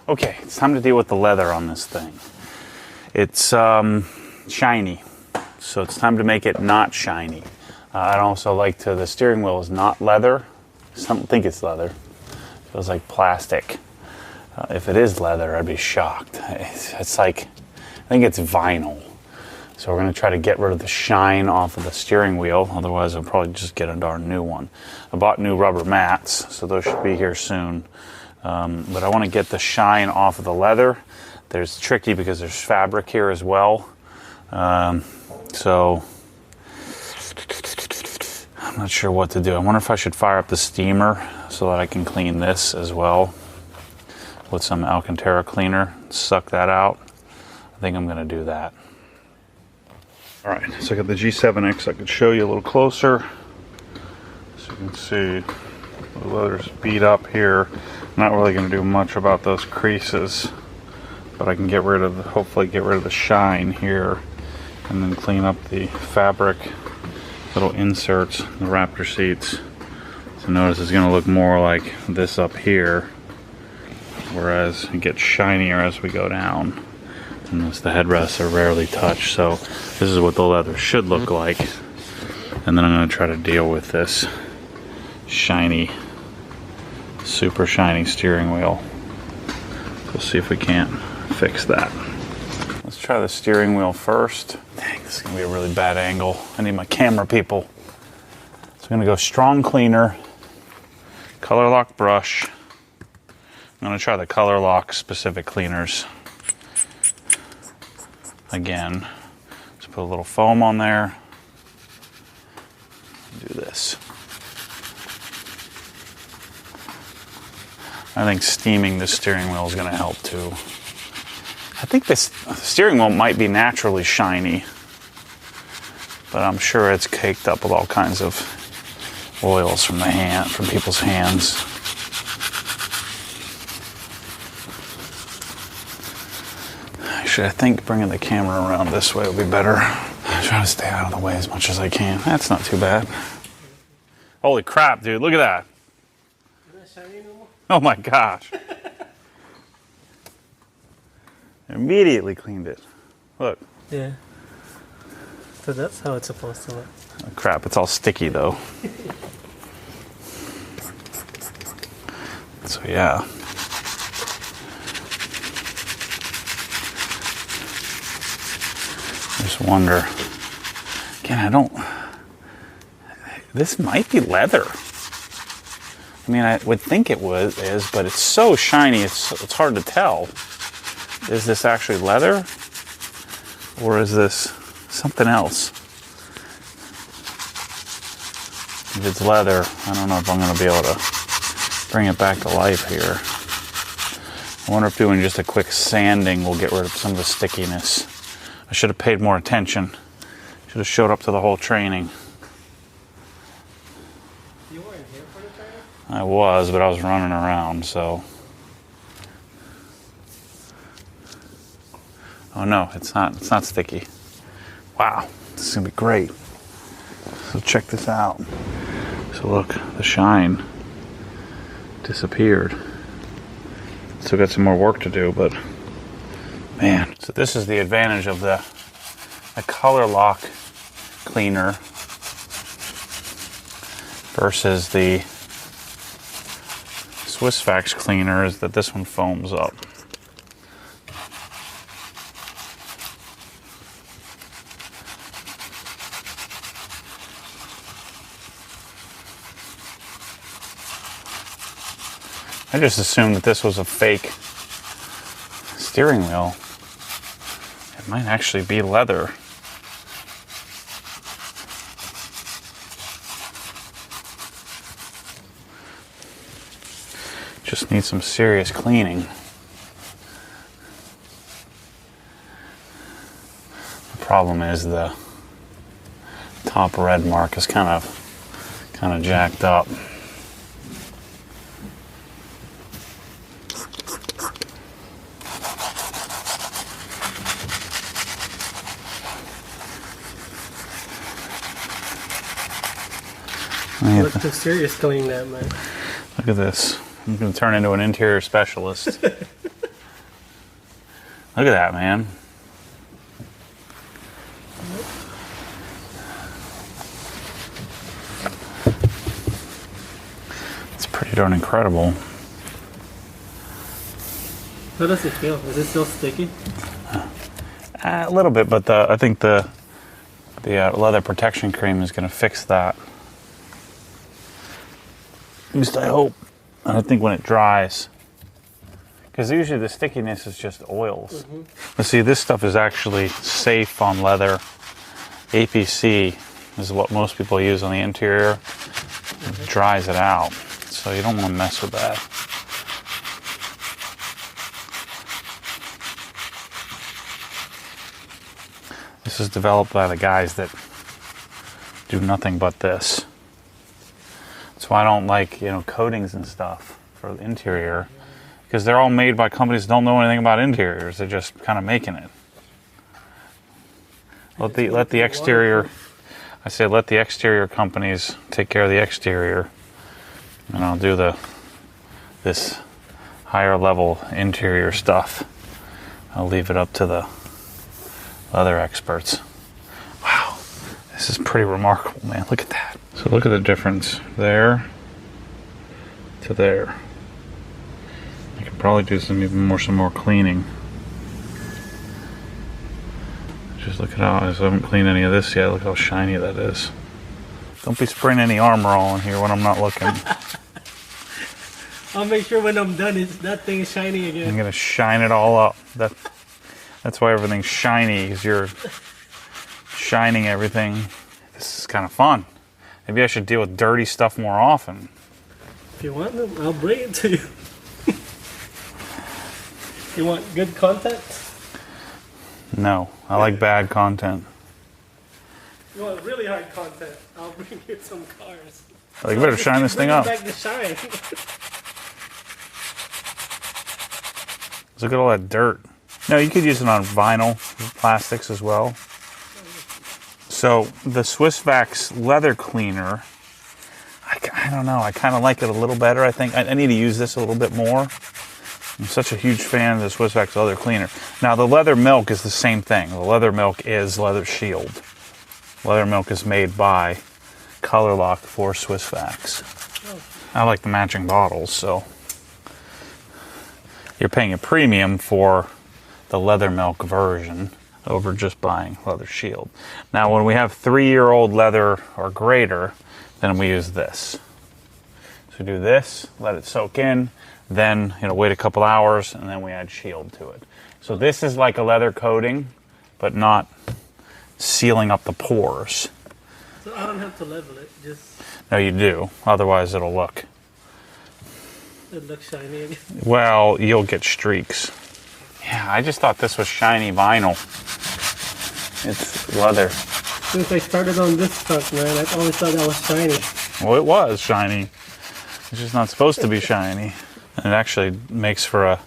Okay, it's time to deal with the leather on this thing. It's shiny, so it's time to make it not shiny. I'd also like to, the steering wheel is not leather. Some think it's leather. It feels like plastic. If it is leather, I'd be shocked. It's like, I think it's vinyl. So we're going to try to get rid of the shine off of the steering wheel. Otherwise, I'll probably just get a darn new one. I bought new rubber mats, so those should be here soon. But I want to get the shine off of the leather. It's tricky because there's fabric here as well. So I'm not sure what to do. I wonder if I should fire up the steamer so that I can clean this as well with some Alcantara cleaner. Suck that out. I think I'm going to do that. All right, so I got the G7X. I could show you a little closer. So you can see the leather's beat up here. I'm not really going to do much about those creases, but I can get rid of, hopefully get rid of the shine here, and then clean up the fabric, little inserts, the Raptor seats. So notice it's going to look more like this up here, whereas it gets shinier as we go down. And the headrests are rarely touched, so this is what the leather should look like. And then I'm going to try to deal with this shiny, super shiny steering wheel. We'll see if we can't fix that. Let's try the steering wheel first. Dang, this is going to be a really bad angle. I need my camera people. So I'm going to go strong cleaner, Colourlock brush. I'm going to try the Colourlock specific cleaners. Again, just put a little foam on there. Do this. I think steaming the steering wheel is going to help too. I think this steering wheel might be naturally shiny, but I'm sure it's caked up with all kinds of oils from people's hands. Actually, I think bringing the camera around this way will be better. I try to stay out of the way as much as I can. That's not too bad. Holy crap, dude, look at that. Oh my gosh. Immediately cleaned it. Look. Yeah. So that's how it's supposed to look. Oh, crap, it's all sticky though. So yeah. Just wonder. Again, this might be leather. I mean, I would think it is, but it's so shiny, it's hard to tell. Is this actually leather? Or is this something else? If it's leather, I don't know if I'm going to be able to bring it back to life here. I wonder if doing just a quick sanding will get rid of some of the stickiness. I should have paid more attention. Should have showed up to the whole training. You weren't here for the training? I was, but I was running around, so. Oh no, it's not sticky. Wow, this is gonna be great. So check this out. So look, the shine disappeared. Still got some more work to do, but man. So this is the advantage of the Colourlock cleaner versus the Swissfax cleaner, is that this one foams up. I just assumed that this was a fake steering wheel. It might actually be leather. Just needs some serious cleaning. The problem is the top red mark is kind of jacked up. Look too serious cleaning that, man. Look at this. I'm going to turn into an interior specialist. Look at that, man. It's pretty darn incredible. How does it feel? Is it still sticky? A little bit, but I think the leather protection cream is going to fix that. At least I hope. And I think when it dries, because usually the stickiness is just oils. But see, this stuff is actually safe on leather. APC is what most people use on the interior. It dries it out, so you don't want to mess with that. This is developed by the guys that do nothing but this. That's why I don't like, coatings and stuff for the interior, because they're all made by companies that don't know anything about interiors. They're just kind of making it. Let the exterior. I say let the exterior companies take care of the exterior, and I'll do this higher level interior stuff. I'll leave it up to the leather experts. Wow, this is pretty remarkable, man. Look at that. So look at the difference there to there. I could probably do some more cleaning. Just look at how I haven't cleaned any of this yet. Look how shiny that is. Don't be spraying any Armor All in here when I'm not looking. I'll make sure when I'm done, that thing is shiny again. I'm gonna shine it all up. That's why everything's shiny, because you're shining everything. This is kind of fun. Maybe I should deal with dirty stuff more often. If you want them, I'll bring it to you. You want good content? No, I like bad content. You want really hard content? I'll bring you some cars. Like, you better shine this thing up. Back to shine. Look at all that dirt. No, you could use it on vinyl, plastics as well. So the Swissvax leather cleaner, I don't know. I kind of like it a little better. I think I need to use this a little bit more. I'm such a huge fan of the Swissvax leather cleaner. Now the leather milk is the same thing. The leather milk is Leather Shield. Leather milk is made by Colourlock for Swissvax. I like the matching bottles, so you're paying a premium for the leather milk version over just buying Leather Shield. Now when we have 3-year-old leather or greater, then we use this. So do this, let it soak in, then wait a couple hours, and then we add Shield to it. So this is like a leather coating, but not sealing up the pores. So I don't have to level it, just... No, you do. Otherwise it'll look... It looks shiny again. Well, you'll get streaks. Yeah, I just thought this was shiny vinyl. It's leather. Since I started on this truck, man, I always thought that was shiny. Well, it was shiny. It's just not supposed to be shiny. And it actually makes for a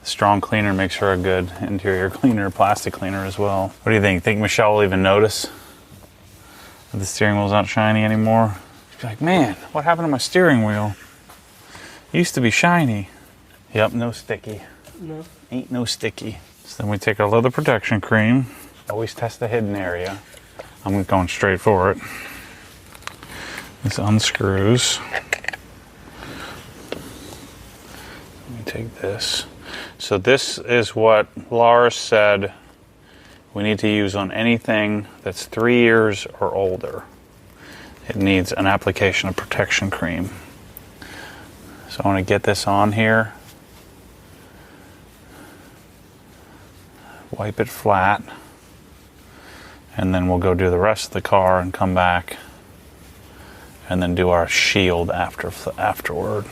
strong cleaner, makes for a good interior cleaner, plastic cleaner as well. What do you think? Think Michelle will even notice that the steering wheel's not shiny anymore? She'll be like, man, what happened to my steering wheel? It used to be shiny. Yep, no sticky. No. Ain't no sticky. So then we take our leather protection cream. Always test the hidden area. I'm going straight for it. This unscrews. Let me take this. So this is what Lars said we need to use on anything that's 3 years or older. It needs an application of protection cream. So I want to get this on here. Wipe it flat. And then we'll go do the rest of the car and come back and then do our shield afterward.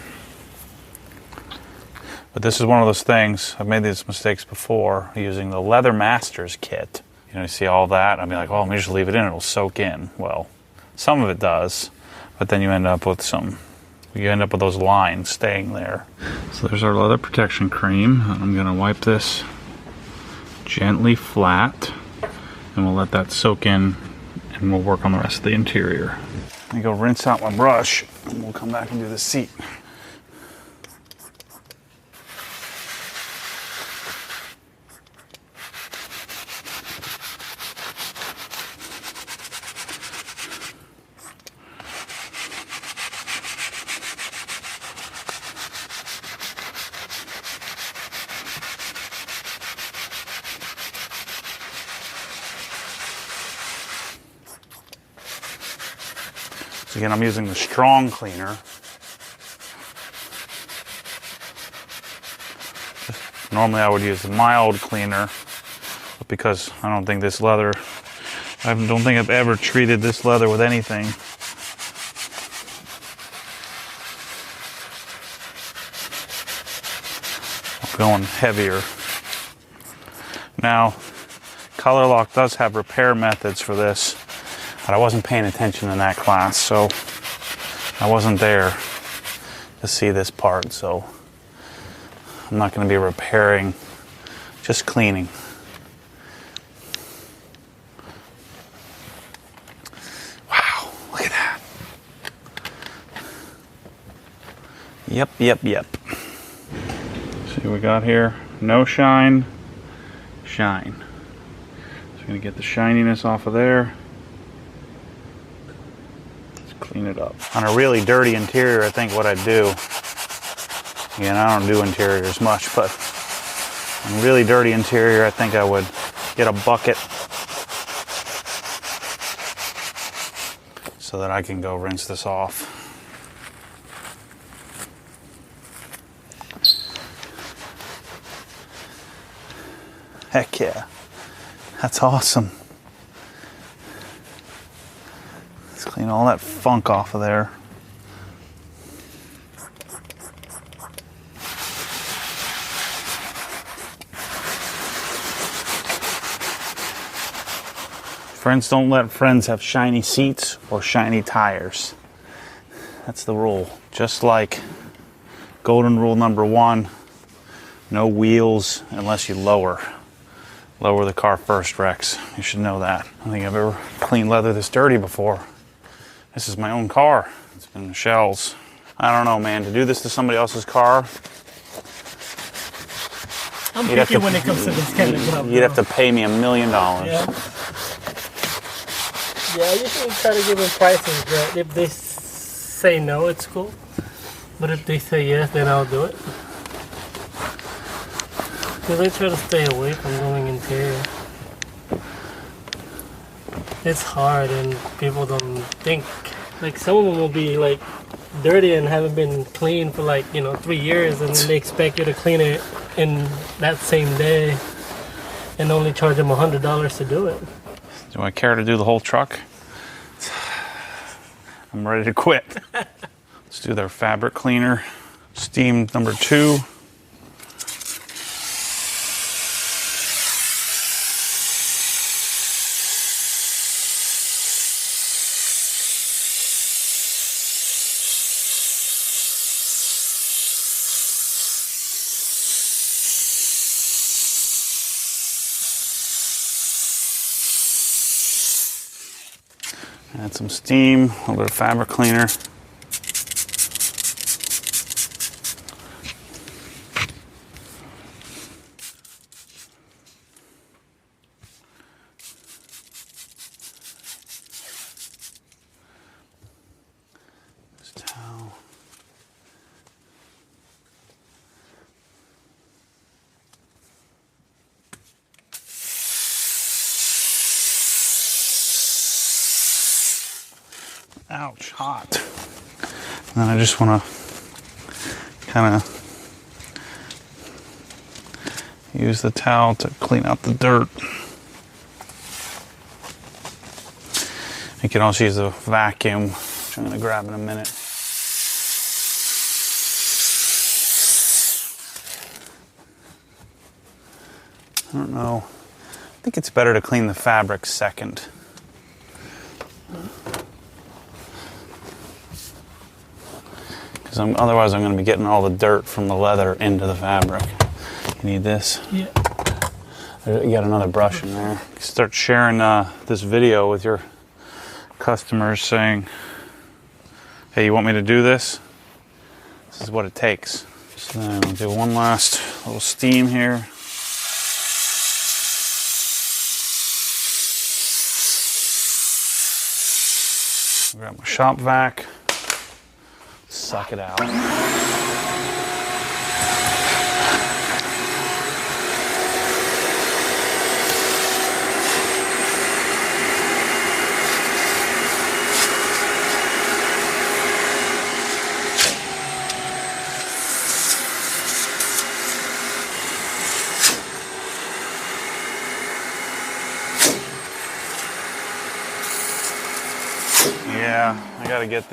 But this is one of those things, I've made these mistakes before using the Leather Masters kit. You see all that, I'd be like, oh, let me just leave it in, it'll soak in. Well, some of it does, but then you end up with those lines staying there. So there's our leather protection cream. I'm gonna wipe this gently flat, and we'll let that soak in, and we'll work on the rest of the interior. Let me go rinse out my brush, and we'll come back and do the seat. Again, I'm using the strong cleaner. Normally I would use the mild cleaner, but because I don't think this leather, I don't think I've ever treated this leather with anything. I'm going heavier. Now, Colourlock does have repair methods for this, but I wasn't paying attention in that class, so I wasn't there to see this part, so I'm not going to be repairing, just cleaning. Wow, look at that. Yep. See what we got here? No shine, shine. So I'm going to get the shininess off of there. Let's clean it up. On a really dirty interior, I think what I'd do, again, I don't do interiors much, but on a really dirty interior, I think I would get a bucket so that I can go rinse this off. Heck yeah, that's awesome. Let's clean all that funk off of there. Friends don't let friends have shiny seats or shiny tires. That's the rule. Just like golden rule number 1, no wheels unless you lower the car first, Rex. You should know that. I don't think I've ever cleaned leather this dirty before. This is my own car. It's been in the shells. I don't know, man. To do this to somebody else's car, I'm picky when it comes to this kind of job. You'd have to pay me $1 million. Yeah, I usually try to give them prices, but if they say no, it's cool. But if they say yes, then I'll do it. Because I try to stay away from going interior. It's hard and people don't think. Like some of them will be like dirty and haven't been cleaned for like, 3 years, and then they expect you to clean it in that same day and only charge them $100 to do it. Do I care to do the whole truck? I'm ready to quit. Let's do their fabric cleaner. Steam number 2. Add some steam, a little bit of fabric cleaner. This towel. Ouch, hot. And then I just want to kind of use the towel to clean out the dirt. You can also use a vacuum, which I'm going to grab in a minute. I don't know. I think it's better to clean the fabric second. Otherwise I'm going to be getting all the dirt from the leather into the fabric. You need this? Yeah. You got another brush in there. Start sharing this video with your customers saying, hey, you want me to do this? This is what it takes. So then we'll do one last little steam here. Grab my shop vac. Suck it out. gotta get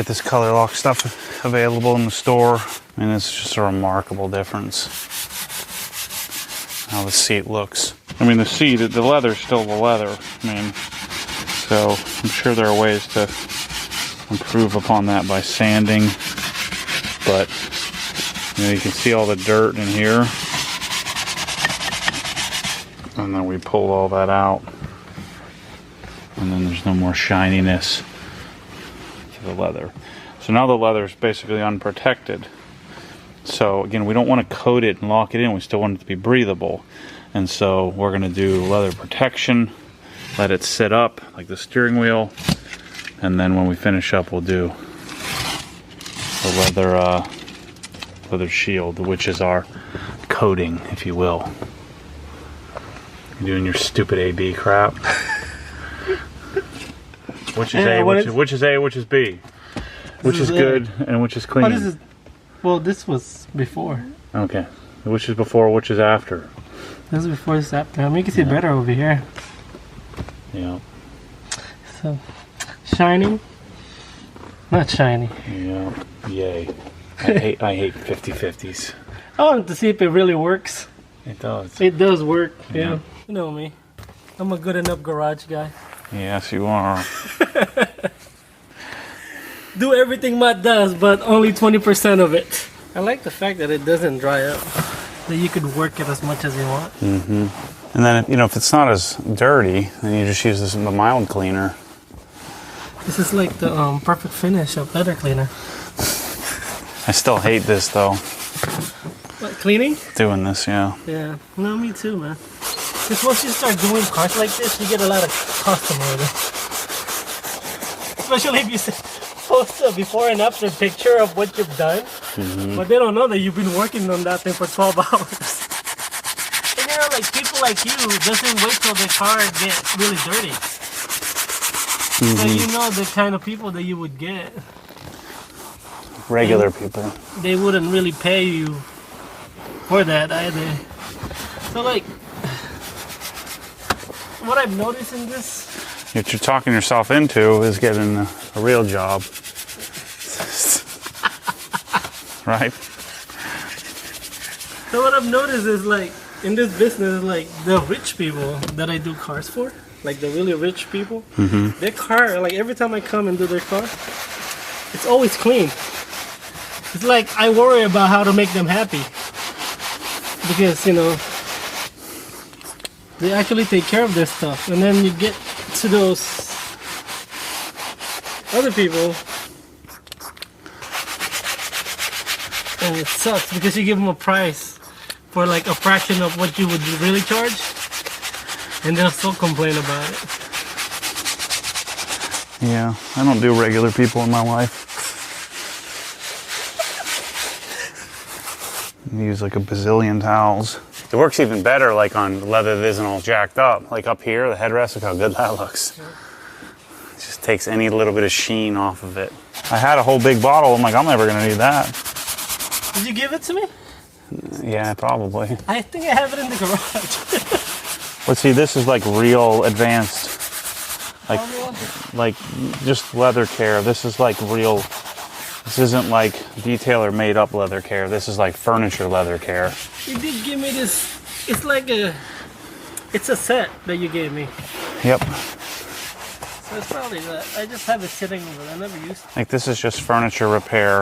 this Colourlock stuff available in the store. I mean, it's just a remarkable difference how the seat looks. I mean, the leather's still the leather. I mean, so I'm sure there are ways to improve upon that by sanding, but you know, you can see all the dirt in here, and then we pull all that out, and then there's no more shininess to the leather. So now the leather is basically unprotected. So again, we don't want to coat it and lock it in. We still want it to be breathable. And so we're going to do leather protection, let it sit up like the steering wheel, and then when we finish up, we'll do the leather shield, which is our coating, if you will. You're doing your stupid A-B crap. Which is A, which is A, which is B? Which is good and which is clean? Well, this was before. Okay. Which is before, which is after? This is before, this is after. I mean, you can see better over here. Yeah. So, shiny. Not shiny. Yeah. Yay. I hate 50/50s. I wanted to see if it really works. It does. It does work, yeah. You know me. I'm a good enough garage guy. Yes, you are. Do everything Matt does, but only 20% of it. I like the fact that it doesn't dry up. That you could work it as much as you want. Mm-hmm. And then, you know, if it's not as dirty, then you just use the mild cleaner. This is like the perfect finish of leather cleaner. I still hate this, though. What, cleaning? Doing this, yeah. Yeah. No, me too, man. Because once you start doing cars like this, you get a lot of customers. Especially if you post a before and after picture of what you've done. Mm-hmm. But they don't know that you've been working on that thing for 12 hours. And you know, like people like you doesn't wait till the car gets really dirty. Mm-hmm. So you know the kind of people that you would get. Regular people. They wouldn't really pay you for that either. So like, what I've noticed in this, what you're talking yourself into is getting a real job. Right? So what I've noticed is like, in this business, like the rich people that I do cars for, like the really rich people, their car, like every time I come and do their car, it's always clean. It's like I worry about how to make them happy. Because, you know, they actually take care of their stuff. And then you get to those other people, and it sucks because you give them a price for like a fraction of what you would really charge, and they'll still complain about it. Yeah, I don't do regular people in my life. I use like a bazillion towels. It works even better like on leather that isn't all jacked up. Like up here, the headrest, look how good that looks. It just takes any little bit of sheen off of it. I had a whole big bottle. I'm like, I'm never gonna need that. Did you give it to me? Yeah, probably. I think I have it in the garage. But see, this is like real advanced, like just leather care. This is like real. This isn't like detailer made up leather care. This is like furniture leather care. You did give me this. It's like it's a set that you gave me. Yep. So it's probably that. I just have it sitting over there. I never used it. Like this is just furniture repair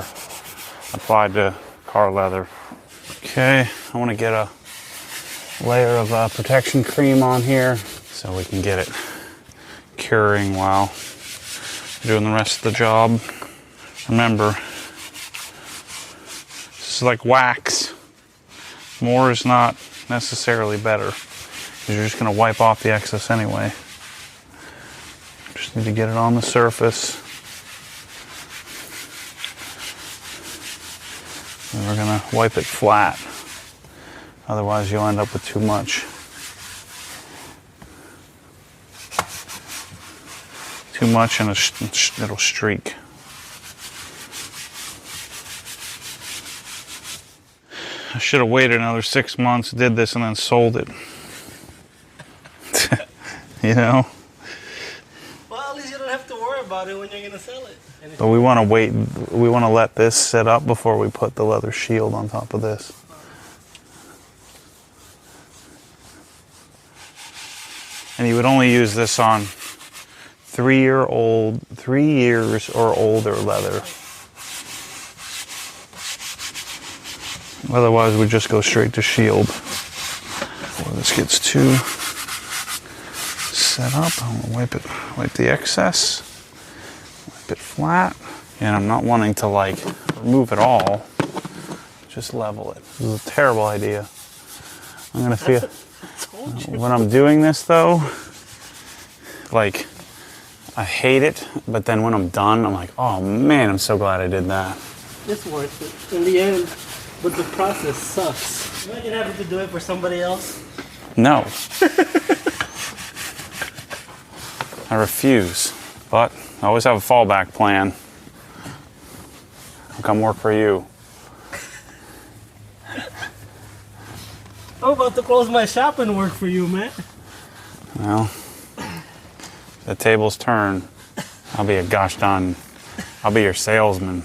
applied to car leather. Okay, I want to get a layer of protection cream on here so we can get it curing while doing the rest of the job. Remember, this is like wax. More is not necessarily better, because you're just going to wipe off the excess anyway. Just need to get it on the surface. And we're going to wipe it flat. Otherwise, you'll end up with too much. Too much and it'll streak. I should have waited another 6 months, did this, and then sold it. You know? about it when you're gonna sell it. But we want to wait. We want to let this sit up before we put the leather shield on top of this. And you would only use this on 3 years or older leather. Otherwise, we just go straight to shield. Before this gets too set up, I'm gonna wipe the excess, wipe it flat. And I'm not wanting to like remove it all, just level it. This is a terrible idea. I'm gonna feel, when I'm doing this though, like, I hate it, but then when I'm done, I'm like, oh man, I'm so glad I did that. It's worth it. In the end, but the process sucks. Imagine having to do it for somebody else. No. I refuse, but I always have a fallback plan. I'll come work for you. I'm about to close my shop and work for you, man. Well, the tables turn. I'll be a gosh darn, I'll be your salesman.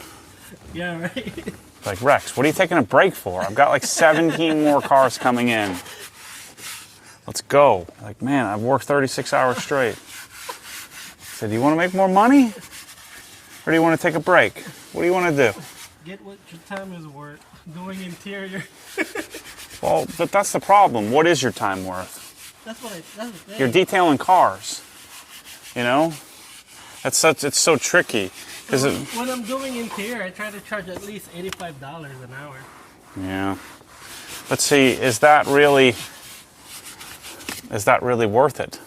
Yeah, right. Like, Rex, what are you taking a break for? I've got like 17 more cars coming in. Let's go. Like, man, I've worked 36 hours straight. I said, do you want to make more money? Or do you want to take a break? What do you want to do? Get what your time is worth. Doing interior. Well, but that's the problem. What is your time worth? That's the thing. You're detailing cars. You know? It's so tricky. When I'm doing interior, I try to charge at least $85 an hour. Yeah. But see, is that really worth it?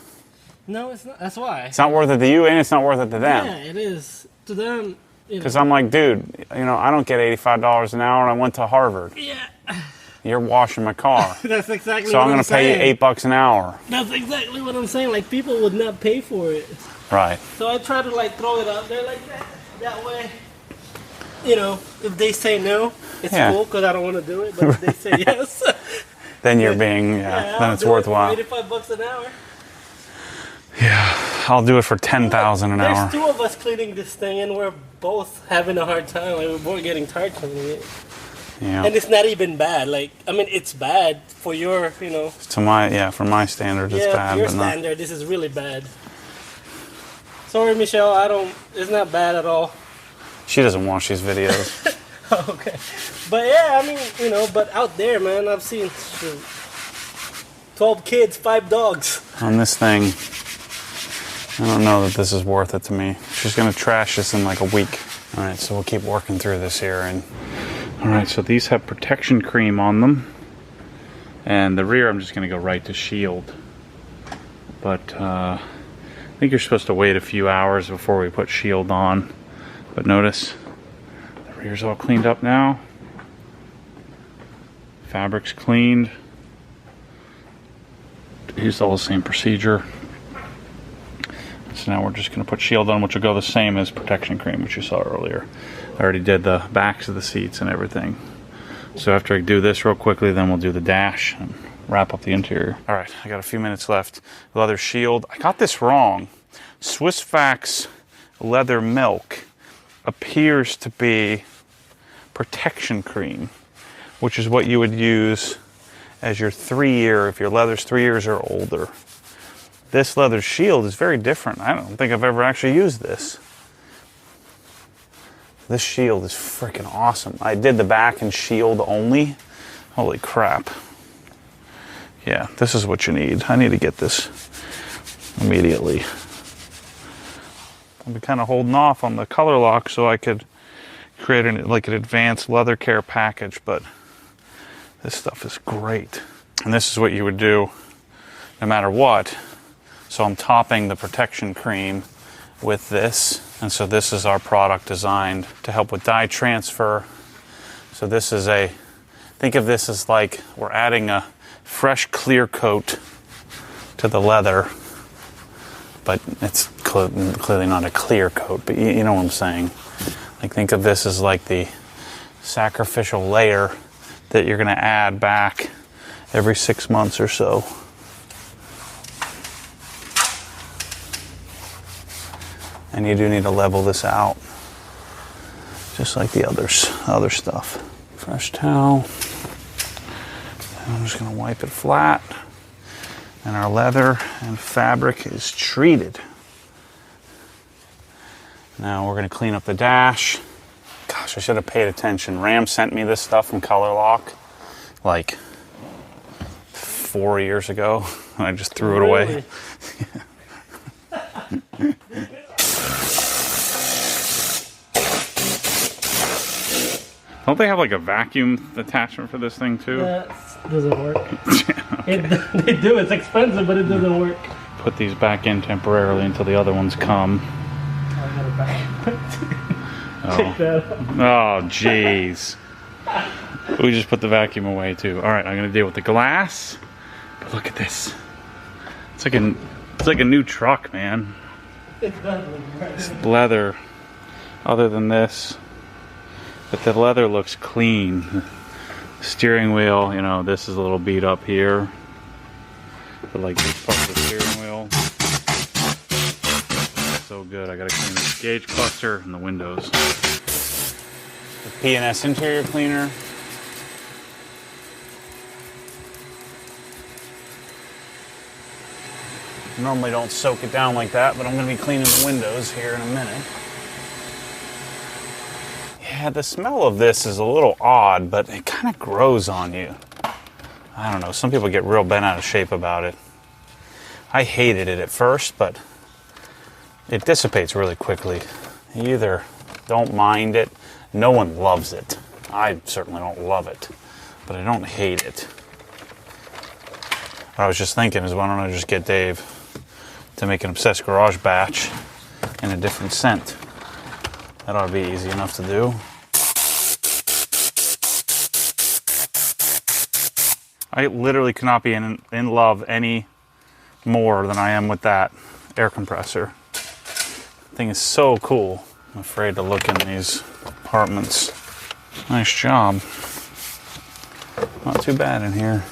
No, it's not. That's why. It's not worth it to you, and it's not worth it to them. Yeah, it is. To them, because I'm like, dude, I don't get $85 an hour, and I went to Harvard. Yeah. You're washing my car. That's exactly so what I'm going to pay you $8 an hour. That's exactly what I'm saying. Like, people would not pay for it. Right. So I try to, like, throw it out there like that. That way, if they say no, it's cool because I don't want to do it. But if they say yes, then you're being, then it's worthwhile. $85 an hour. Yeah, I'll do it for $10,000 an hour. There's two of us cleaning this thing, and we're both having a hard time. Like, we're both getting tired cleaning it. Yeah. And it's not even bad. Like, I mean, it's bad for your, for my standards, it's bad. For your standard, this is really bad. Sorry, Michelle, it's not bad at all. She doesn't watch these videos. Okay. But yeah, I mean, but out there, man, I've seen 12 kids, 5 dogs. On this thing, I don't know that this is worth it to me. She's going to trash this in like a week. All right, so we'll keep working through this here. All right, so these have protection cream on them. And the rear, I'm just going to go right to shield. But I think you're supposed to wait a few hours before we put shield on. But notice, the rear's all cleaned up now. Fabric's cleaned. Used all the same procedure. So now we're just going to put shield on, which will go the same as protection cream, which you saw earlier. I already did the backs of the seats and everything. So after I do this real quickly, then we'll do the dash and wrap up the interior. All right, I got a few minutes left. Leather shield. I got this wrong. Swiss Fax leather milk appears to be protection cream, which is what you would use as your 3-year, if your leather's 3 years or older. This leather shield is very different. I don't think I've ever actually used this. This shield is freaking awesome. I did the back and shield only. Holy crap. Yeah, this is what you need. I need to get this immediately. I've been kind of holding off on the Colourlock so I could create an advanced leather care package, but this stuff is great. And this is what you would do no matter what. So I'm topping the protection cream with this. And so this is our product designed to help with dye transfer. So this is think of this as like we're adding a fresh clear coat to the leather, but it's clearly not a clear coat, but you know what I'm saying. Like, think of this as like the sacrificial layer that you're gonna add back every 6 months or so. And you do need to level this out, just like the other stuff. Fresh towel. And I'm just gonna wipe it flat. And our leather and fabric is treated. Now we're gonna clean up the dash. Gosh, I should have paid attention. Ram sent me this stuff from Colourlock like 4 years ago. And I just threw it away. Don't they have like a vacuum attachment for this thing too? That doesn't work. Okay. They do. It's expensive, but it doesn't work. Put these back in temporarily until the other ones come. I got it back. Take that out. Oh, jeez. We just put the vacuum away too. All right, I'm gonna deal with the glass. But look at this. It's like a new truck, man. It does look right. It's leather. Other than this, but the leather looks clean. Steering wheel, you know, this is a little beat up here. But like this part of the steering wheel, so good. I gotta clean the gauge cluster and the windows. The P&S interior cleaner. Normally don't soak it down like that, but I'm gonna be cleaning the windows here in a minute. Yeah, the smell of this is a little odd, but it kind of grows on you. I don't know, some people get real bent out of shape about it. I hated it at first, but it dissipates really quickly. You either don't mind it, no one loves it. I certainly don't love it, but I don't hate it. What I was just thinking is, why don't I just get Dave to make an Obsessed Garage batch in a different scent. That ought to be easy enough to do. I literally could not be in love any more than I am with that air compressor. The thing is so cool. I'm afraid to look in these apartments. Nice job. Not too bad in here.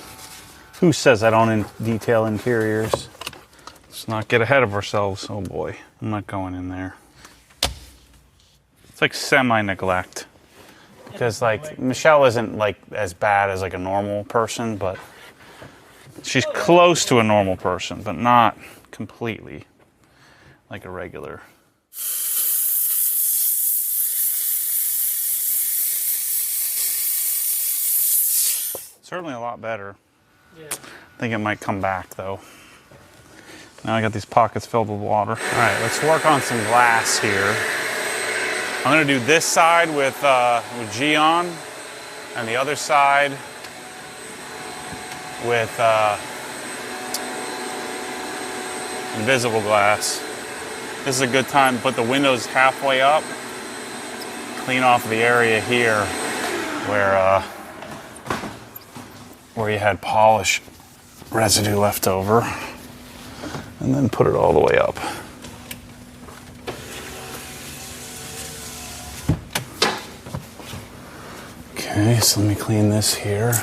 Who says I don't detail interiors? Let's not get ahead of ourselves. Oh boy, I'm not going in there. It's like semi-neglect. Because like, Michelle isn't like as bad as like a normal person, but she's close to a normal person, but not completely like a regular. Certainly a lot better. Yeah. I think it might come back though. Now I got these pockets filled with water. All right, let's work on some glass here. I'm gonna do this side with Geon, and the other side with invisible glass. This is a good time to put the windows halfway up, clean off the area here where you had polish residue left over, and then put it all the way up. Okay, so let me clean this here.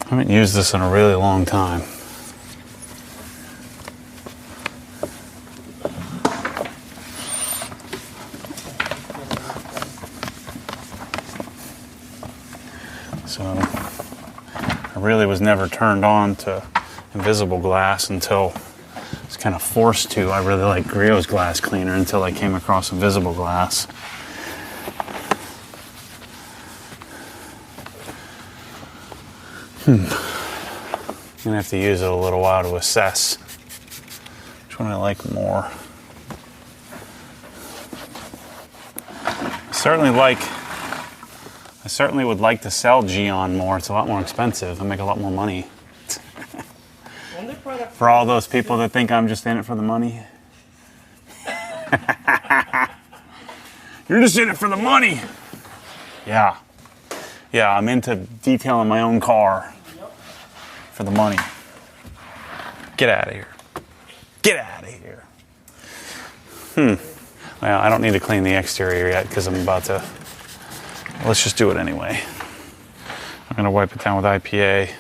I haven't used this in a really long time. So I really was never turned on to invisible glass until I was kind of forced to. I really like Griot's glass cleaner until I came across invisible glass. I'm gonna have to use it a little while to assess which one I like more. I certainly would like to sell Geon more. It's a lot more expensive. I make a lot more money. For all those people that think I'm just in it for the money. You're just in it for the money. Yeah. Yeah, I'm into detailing my own car for the money. Get out of here. Get out of here. Well, I don't need to clean the exterior yet because I'm about to. Let's just do it anyway. I'm going to wipe it down with IPA.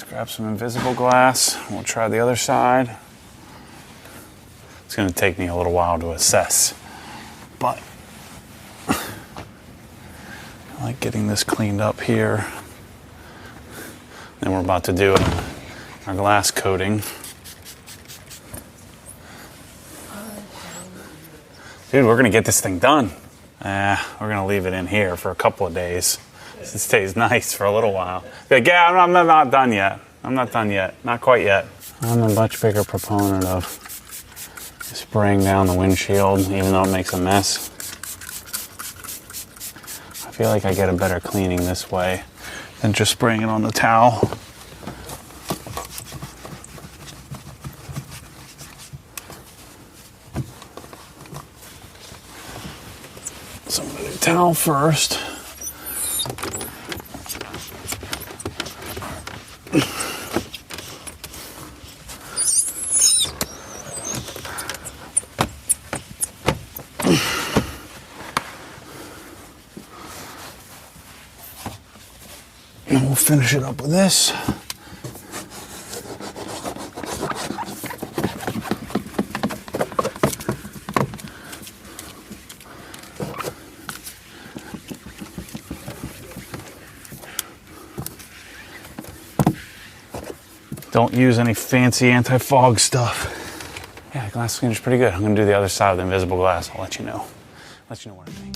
Let's grab some invisible glass. We'll try the other side. It's going to take me a little while to assess, but I like getting this cleaned up here. Then we're about to do our glass coating. Dude, we're going to get this thing done. We're going to leave it in here for a couple of days. It stays nice for a little while. Like, yeah, I'm not done yet. I'm not done yet. Not quite yet. I'm a much bigger proponent of spraying down the windshield, even though it makes a mess. I feel like I get a better cleaning this way than just spraying it on the towel. So I'm going to do towel first. And we'll finish it up with this. Don't use any fancy anti-fog stuff. Yeah, the glass cleaner's pretty good. I'm gonna do the other side of the invisible glass. I'll let you know. Let you know what I think.